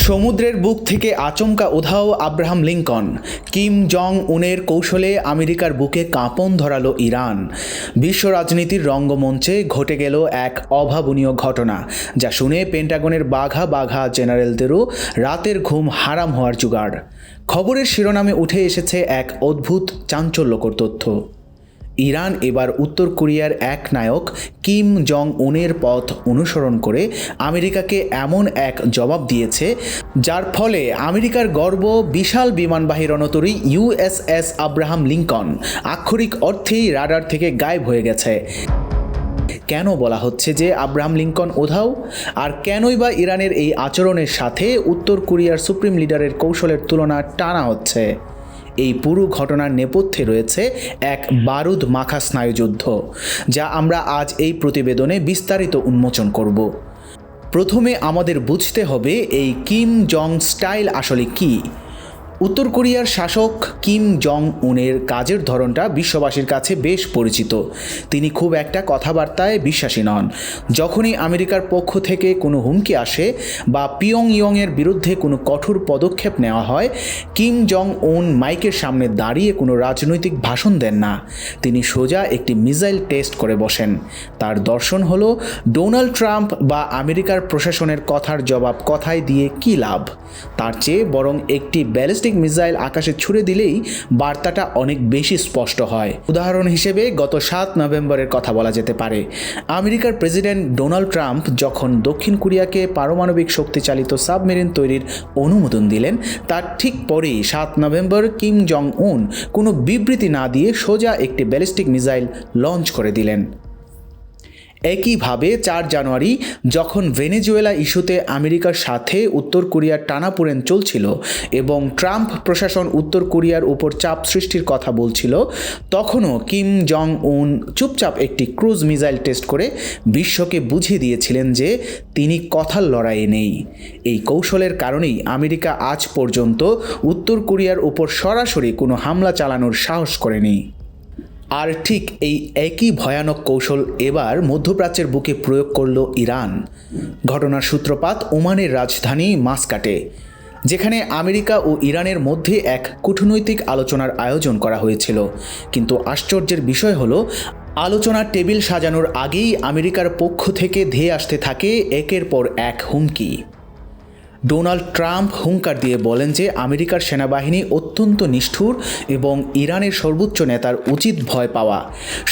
সমুদ্রের বুক থেকে আচমকা উধাও আব্রাহাম লিঙ্কন। কিম জং উনের কৌশলে আমেরিকার বুকে কাঁপন ধরালো ইরান। বিশ্ব রাজনীতির রঙ্গমঞ্চে ঘটে গেল এক অভাবনীয় ঘটনা, যা শুনে পেন্টাগনের বাঘা বাঘা জেনারেলদেরও রাতের ঘুম হারাম হওয়ার জোগাড়। খবরের শিরোনামে উঠে এসেছে এক অদ্ভুত চাঞ্চল্যকর তথ্য। ইরান এবার উত্তর কোরিয়ার এক নায়ক কিম জং উনের পথ অনুসরণ করে আমেরিকাকে এমন এক জবাব দিয়েছে, যার ফলে আমেরিকার গর্ব বিশাল বিমানবাহী রণতরী ইউএসএস আব্রাহাম লিঙ্কন আক্ষরিক অর্থেই রাডার থেকে গায়েব হয়ে গেছে। কেন বলা হচ্ছে যে আব্রাহাম লিঙ্কন উধাও, আর কেনই বা ইরানের এই আচরণের সাথে উত্তর কোরিয়ার সুপ্রিম লিডারের কৌশলের তুলনা টানা হচ্ছে? এই পুরো ঘটনার নেপথ্যে রয়েছে এক বারুদ মাখা স্নায়ুযুদ্ধ, যা আমরা আজ এই প্রতিবেদনে বিস্তারিত উন্মোচন করব। প্রথমে আমাদের বুঝতে হবে এই কিম জং স্টাইল আসলে কী। উত্তর কোরিয়ার শাসক কিম জং উনের কাজের ধরনটা বিশ্ববাসীর কাছে বেশ পরিচিত। তিনি খুব একটা কথাবার্তায় বিশ্বাসী নন। যখনই আমেরিকার পক্ষ থেকে কোনো হুমকি আসে বা পিয়ংইয়ংয়ের বিরুদ্ধে কোনো কঠোর পদক্ষেপ নেওয়া হয়, কিম জং উন মাইকের সামনে দাঁড়িয়ে কোনো রাজনৈতিক ভাষণ দেন না। তিনি সোজা একটি মিসাইল টেস্ট করে বসেন। তার দর্শন হলো, ডোনাল্ড ট্রাম্প বা আমেরিকার প্রশাসনের কথার জবাব কথায় দিয়ে কী লাভ, তার চেয়ে বরং একটি ব্যালিস্টিক মিসাইল আকাশে ছুড়ে দিলেই বার্তাটা অনেক বেশি স্পষ্ট হয়। উদাহরণ হিসেবে গত 7 নভেম্বরের কথা বলা যেতে পারে। আমেরিকার প্রেসিডেন্ট ডোনাল্ড ট্রাম্প যখন দক্ষিণ কোরিয়াকে পারমাণবিক শক্তিচালিত সাবমেরিন তৈরির অনুমোদন দিলেন, তার ঠিক পরেই 7 নভেম্বর কিম জং উন কোনো বিবৃতি না দিয়ে সোজা একটি ব্যালিস্টিক মিসাইল লঞ্চ করে দিলেন। একইভাবে 4 জানুয়ারি যখন ভেনেজুয়েলা ইস্যুতে আমেরিকার সাথে উত্তর কোরিয়ার টানাপোড়েন চলছিল এবং ট্রাম্প প্রশাসন উত্তর কোরিয়ার উপর চাপ সৃষ্টির কথা বলছিল, তখনও কিম জং উন চুপচাপ একটি ক্রুজ মিসাইল টেস্ট করে বিশ্বকে বুঝিয়ে দিয়েছিলেন যে তিনি কথার লড়াইয়ে নেই। এই কৌশলের কারণেই আমেরিকা আজ পর্যন্ত উত্তর কোরিয়ার উপর সরাসরি কোনো হামলা চালানোর সাহস করেনি। আর ঠিক এই একই ভয়ানক কৌশল এবার মধ্যপ্রাচ্যের বুকে প্রয়োগ করল ইরান। ঘটনার সূত্রপাত ওমানের রাজধানী মাস্কাটে, যেখানে আমেরিকা ও ইরানের মধ্যে এক কূটনৈতিক আলোচনার আয়োজন করা হয়েছিল। কিন্তু আশ্চর্যের বিষয় হলো, আলোচনার টেবিল সাজানোর আগেই আমেরিকার পক্ষ থেকে ধেয়ে আসতে থাকে একের পর এক হুমকি। ডোনাল্ড ট্রাম্প হুঙ্কার দিয়ে বলেন যে আমেরিকার সেনাবাহিনী অত্যন্ত নিষ্ঠুর এবং ইরানের সর্বোচ্চ নেতার উচিত ভয় পাওয়া।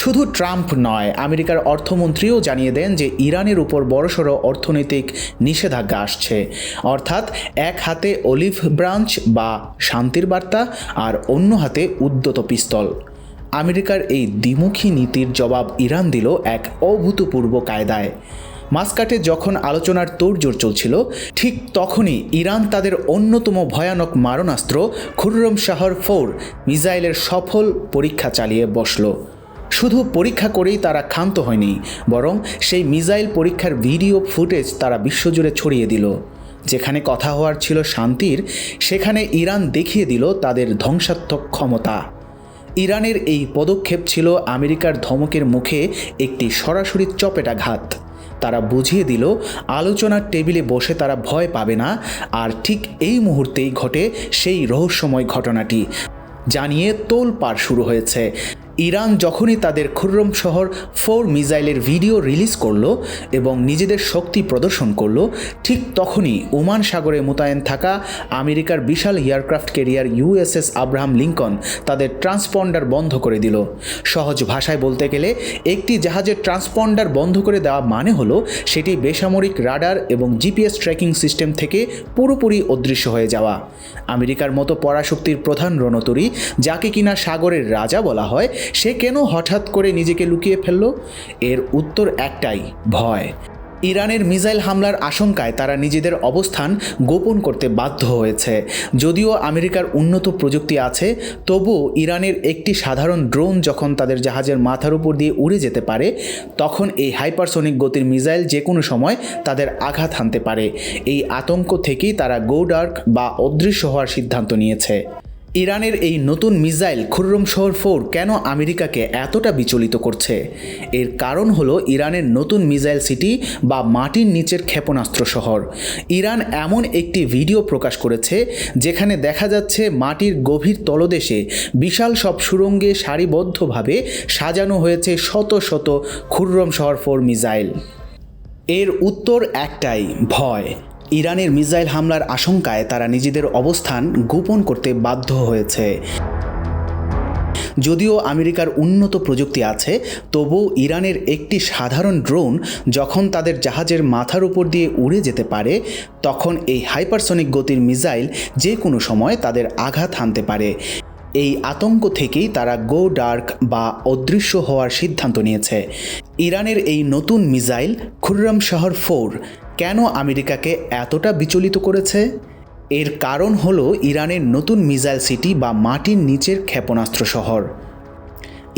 শুধু ট্রাম্প নয়, আমেরিকার অর্থমন্ত্রীও জানিয়ে দেন যে ইরানের উপর বড়সড় অর্থনৈতিক নিষেধাজ্ঞা আসছে, অর্থাৎ এক হাতে অলিভ ব্রাঞ্চ বা শান্তির বার্তা আর অন্য হাতে উদ্যত পিস্তল। আমেরিকার এই দ্বিমুখী নীতির জবাব ইরান দিল এক অভূতপূর্ব কায়দায়। মাস্কাটে যখন আলোচনার তোড়জোড় চলছিল, ঠিক তখনই ইরান তাদের অন্যতম ভয়ানক মারণাস্ত্র খুররম শাহর 4 মিসাইলের সফল পরীক্ষা চালিয়ে বসল। শুধু পরীক্ষা করেই তারা ক্ষান্ত হয়নি, বরং সেই মিসাইল পরীক্ষার ভিডিও ফুটেজ তারা বিশ্বজুড়ে ছড়িয়ে দিল। যেখানে কথা হওয়ার ছিল শান্তির, সেখানে ইরান দেখিয়ে দিল তাদের ধ্বংসাত্মক ক্ষমতা। ইরানের এই পদক্ষেপ ছিল আমেরিকার ধমকের মুখে একটি সরাসরি চপেটাঘাত। তারা বুঝিয়ে দিল আলোচনার টেবিলে বসে তারা ভয় পাবে না। আর ঠিক এই মুহূর্তেই ঘটে সেই রহস্যময় ঘটনাটি, জানিয়ে তোলপাড় শুরু হয়েছে। ইরান যখনই তাদের খুররম শহর 4 মিসাইলের ভিডিও রিলিজ করলো এবং নিজেদের শক্তি প্রদর্শন করলো, ঠিক তখনই ওমান সাগরে মোতায়েন থাকা আমেরিকার বিশাল aircraft carrier USS Abraham Lincoln তাদের ট্রান্সপন্ডার বন্ধ করে দিল। সহজ ভাষায় বলতে গেলে, একটি জাহাজের ট্রান্সপন্ডার বন্ধ করে দেওয়া মানে হলো সেটি বেসামরিক রাডার এবং জিপিএস ট্র্যাকিং সিস্টেম থেকে পুরোপুরি অদৃশ্য হয়ে যাওয়া। আমেরিকার মতো পরাশক্তির প্রধান রণতরী, যাকে কিনা সাগরের রাজা বলা হয়, সে কেন হঠাৎ করে নিজেকে লুকিয়ে ফেলল? এর উত্তর একটাই, ভয়। ইরানের মিসাইল হামলার আশঙ্কায় তারা নিজেদের অবস্থান গোপন করতে বাধ্য হয়েছে। যদিও আমেরিকার উন্নত প্রযুক্তি আছে, তবুও ইরানের একটি সাধারণ ড্রোন যখন তাদের জাহাজের মাথার উপর দিয়ে উড়ে যেতে পারে, তখন এই হাইপারসনিক গতির মিসাইল যে কোনো সময় তাদের আঘাত হানতে পারে। এই আতঙ্ক থেকেই তারা গো ডার্ক বা অদৃশ্য হওয়ার সিদ্ধান্ত নিয়েছে। ইরানের এই নতুন মিসাইল খুররম শহর 4 কেন আমেরিকাকে এতটা বিচলিত করছে? এর কারণ হলো ইরানের নতুন মিসাইল সিটি বা মাটির নিচের ক্ষেপণাস্ত্র শহর। ইরান এমন একটি ভিডিও প্রকাশ করেছে যেখানে দেখা যাচ্ছে মাটির গভীর তলদেশে বিশাল সব সুড়ঙ্গে সারিবদ্ধভাবে সাজানো হয়েছে শত শত খুররম শহর 4 মিসাইল। এর উত্তর একটাই, ভয়। ইরানের মিসাইল হামলার আশঙ্কায় তারা নিজেদের অবস্থান গোপন করতে বাধ্য হয়েছে। যদিও আমেরিকার উন্নত প্রযুক্তি আছে, তবুও ইরানের একটি সাধারণ ড্রোন যখন তাদের জাহাজের মাথার উপর দিয়ে উড়ে যেতে পারে, তখন এই হাইপারসনিক গতির মিসাইল যে কোনো সময় তাদের আঘাত হানতে পারে। এই আতঙ্ক থেকেই তারা গো ডার্ক বা অদৃশ্য হওয়ার সিদ্ধান্ত নিয়েছে। ইরানের এই নতুন মিসাইল খুররম শহর 4 কেন আমেরিকাকে এতটা বিচলিত করেছে? এর কারণ হলো ইরানের নতুন মিসাইল সিটি বা মাটির নিচের ক্ষেপণাস্ত্র শহর।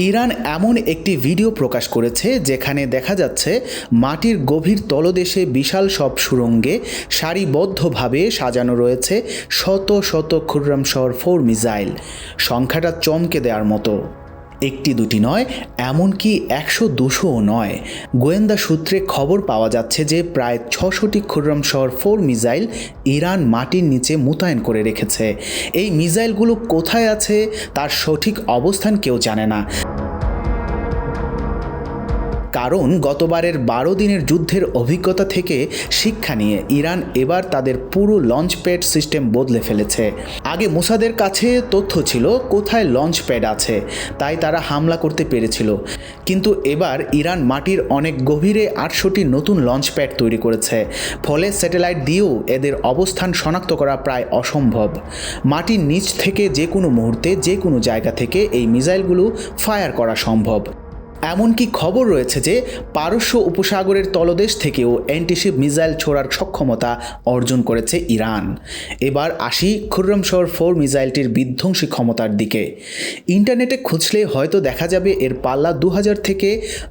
ইরান এমন একটি ভিডিও প্রকাশ করেছে যেখানে দেখা যাচ্ছে মাটির গভীর তলদেশে বিশাল সব সুড়ঙ্গে সারিবদ্ধভাবে সাজানো রয়েছে শত শত খুররম শহর 4 মিসাইল। সংখ্যাটা চমকে দেওয়ার মতো। একটি দুটি নয়, এমনকি 100-200ও নয়। গোয়েন্দা সূত্রে খবর পাওয়া যাচ্ছে যে প্রায় 600টি খুররম শহর 4 মিসাইল ইরান মাটির নিচে মোতায়েন করে রেখেছে। এই মিসাইলগুলো কোথায় আছে তার সঠিক অবস্থান কেউ জানে না, কারণ গতবারের 12 দিনের যুদ্ধের অভিজ্ঞতা থেকে শিক্ষা নিয়ে ইরান এবার তাদের পুরো লঞ্চ প্যাড সিস্টেম বদলে ফেলেছে। আগে মোসাদের কাছে তথ্য ছিল কোথায় লঞ্চ প্যাড আছে, তাই তারা হামলা করতে পেরেছিল। কিন্তু এবার ইরান মাটির অনেক গভীরে 800টি নতুন লঞ্চ প্যাড তৈরি করেছে, ফলে স্যাটেলাইট দিয়েও এদের অবস্থান শনাক্ত করা প্রায় অসম্ভব। মাটির নিচ থেকে যে কোনো মুহূর্তে যে কোনো জায়গা থেকে এই মিসাইলগুলো ফায়ার করা সম্ভব। এমনকি খবর রয়েছে যে পারস্য উপসাগরের তলদেশ থেকেও অ্যান্টিশিপ মিসাইল ছোড়ার সক্ষমতা অর্জন করেছে ইরান। এবার আসি খুররম শহর 4 মিসাইলটির বিধ্বংসী ক্ষমতার দিকে। ইন্টারনেটে খুঁজলে হয়তো দেখা যাবে এর পাল্লা 2000 থেকে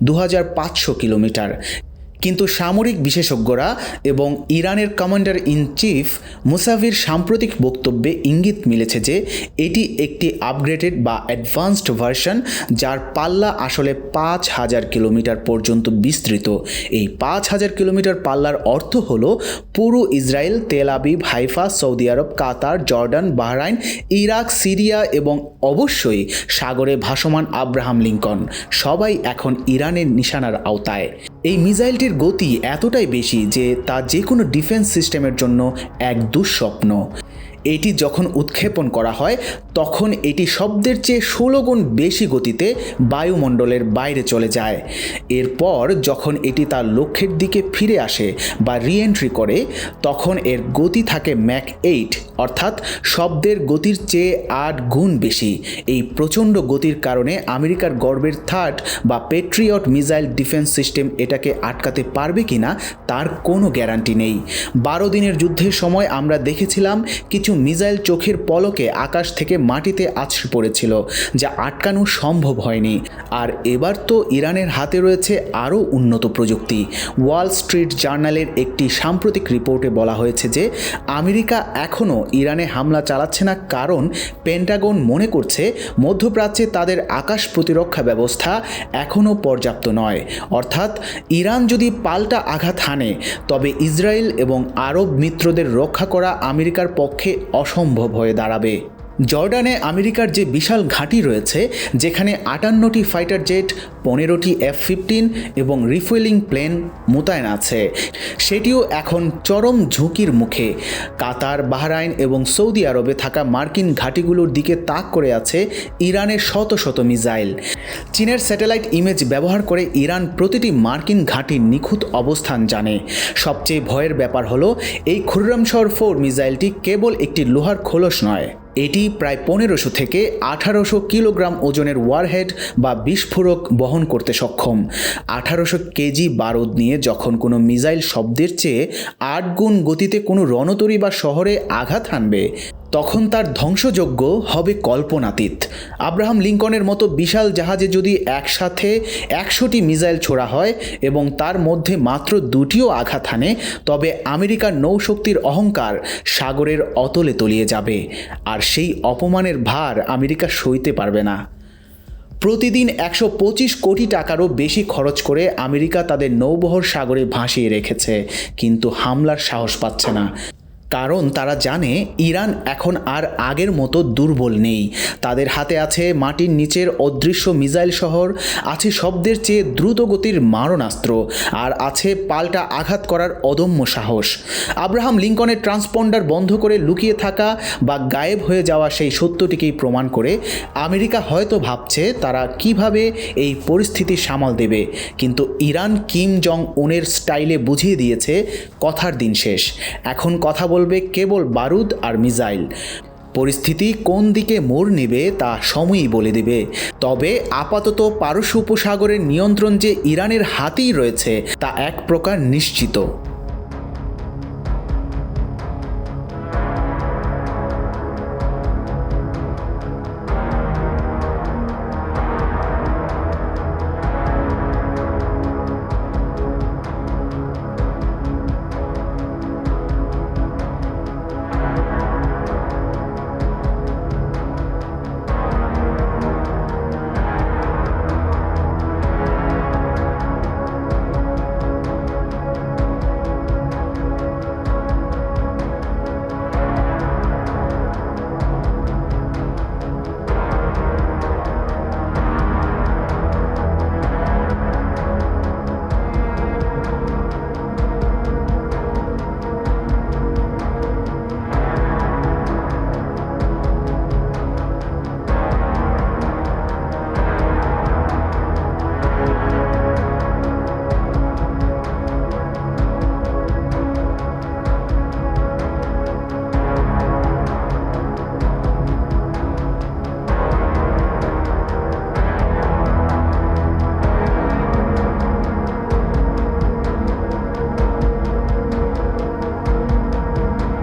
2500 কিলোমিটার। কিন্তু সামরিক বিশেষজ্ঞরা এবং ইরানের কমান্ডার ইন চিফ মুসাভির সাম্প্রতিক বক্তব্যে ইঙ্গিত মিলেছে যে এটি একটি আপগ্রেডেড বা অ্যাডভান্সড ভার্সন, যার পাল্লা আসলে 5000 কিলোমিটার পর্যন্ত বিস্তৃত। এই 5000 কিলোমিটার পাল্লার অর্থ হলো পুরো Israel, Tel Aviv, Haifa, Saudi Arabia, Qatar, Jordan, Bahrain, Iraq, Syria এবং অবশ্যই সাগরে ভাসমান আব্রাহাম লিঙ্কন সবাই এখন ইরানের নিশানার আওতায়। এই মিসাইলটির গতি এতটাই বেশি যে তা যে কোনো ডিফেন্স সিস্টেমের জন্য এক দুঃস্বপ্ন। এটি যখন উৎক্ষেপণ করা হয় তখন এটি শব্দের চেয়ে 16 গুণ বেশি গতিতে বায়ুমণ্ডলের বাইরে চলে যায়। এরপর যখন এটি তার লক্ষ্যের দিকে ফিরে আসে বা রিএন্ট্রি করে, তখন এর গতি থাকে ম্যাক 8, অর্থাৎ শব্দের গতির চেয়ে 8 গুণ বেশি। এই প্রচণ্ড গতির কারণে আমেরিকার গর্বের থার্ড বা পেট্রিয়ট মিসাইল ডিফেন্স সিস্টেম এটাকে আটকাতে পারবে কিনা তার কোনো গ্যারান্টি নেই। 12 দিনের যুদ্ধের সময় আমরা দেখেছিলাম কিছু মিসাইল চোখের পলকে আকাশ থেকে মাটিতে আছড়ে পড়েছিল, যা আটকানো সম্ভব হয়নি। আর এবার তো ইরানের হাতে রয়েছে আরও উন্নত প্রযুক্তি। ওয়াল স্ট্রিট জার্নালের একটি সাম্প্রতিক রিপোর্টে বলা হয়েছে যে আমেরিকা এখনও ইরানে হামলা চালাচ্ছে না, কারণ পেন্টাগন মনে করছে মধ্যপ্রাচ্যে তাদের আকাশ প্রতিরক্ষা ব্যবস্থা এখনও পর্যাপ্ত নয়। অর্থাৎ ইরান যদি পাল্টা আঘাত হানে তবে ইসরায়েল এবং আরব মিত্রদের রক্ষা করা আমেরিকার পক্ষে অসম্ভব হয়ে দাঁড়াবে। জর্ডানে আমেরিকার যে বিশাল ঘাঁটি রয়েছে, যেখানে 58টি ফাইটার জেট, 15টি F-15 এবং রিফুয়েলিং প্লেন মোতায়েন আছে, সেটিও এখন চরম ঝুঁকির মুখে। কাতার, বাহরাইন এবং সৌদি আরবে থাকা মার্কিন ঘাঁটিগুলোর দিকে তাক করে আছে ইরানের শত শত মিসাইল। চীনের স্যাটেলাইট ইমেজ ব্যবহার করে ইরান প্রতিটি মার্কিন ঘাঁটির নিখুঁত অবস্থান জানে। সবচেয়ে ভয়ের ব্যাপার হলো এই খুররম শহর 4 মিসাইলটি কেবল একটি লোহার খোলস নয়, এটি প্রায় 1500 থেকে 1800 কিলোগ্রাম ওজনের ওয়ারহেড বা বিস্ফোরক বহন করতে সক্ষম। 1800 কেজি বারুদ নিয়ে যখন কোনো মিসাইল শব্দের চেয়ে 8 গুণ গতিতে কোনো রণতরী বা শহরে আঘাত হানবে, তখন তার ধ্বংসযজ্ঞ হবে কল্পনাতীত। আব্রাহাম লিঙ্কনের মতো বিশাল জাহাজে যদি একসাথে 100টি মিসাইল ছোড়া হয় এবং তার মধ্যে মাত্র 2টিও আঘাত হানে, তবে আমেরিকার নৌশক্তির অহংকার সাগরের অতলে তলিয়ে যাবে, আর সেই অপমানের ভার আমেরিকা সইতে পারবে না। প্রতিদিন 125 কোটি টাকারও বেশি খরচ করে আমেরিকা তাদের নৌবহর সাগরে ভাসিয়ে রেখেছে, কিন্তু হামলার সাহস পাচ্ছে না। কারণ তারা জানে ইরান এখন আর আগের মতো দুর্বল নেই। তাদের হাতে আছে মাটির নিচের অদৃশ্য মিসাইল শহর, আছে শব্দের চেয়ে দ্রুতগতির মারণাস্ত্র, আর আছে পাল্টা আঘাত করার অদম্য সাহস। আব্রাহাম লিঙ্কনের ট্রান্সপন্ডার বন্ধ করে লুকিয়ে থাকা বা গায়েব হয়ে যাওয়া সেই সত্যটিকেই প্রমাণ করে আমেরিকা হয়তো ভাবছে তারা কিভাবে এই পরিস্থিতি সামাল দেবে, কিন্তু ইরান কিম জং উনের স্টাইলে বুঝিয়ে দিয়েছে কথার দিন শেষ। এখন কথা বলবে কেবল বারুদ আর মিসাইল। পরিস্থিতি কোন দিকে মোড় নেবে তা সময়ই বলে দেবে। তবে আপাতত পারস্য উপসাগরের নিয়ন্ত্রণ যে ইরানের হাতেই রয়েছে তা এক প্রকার নিশ্চিত।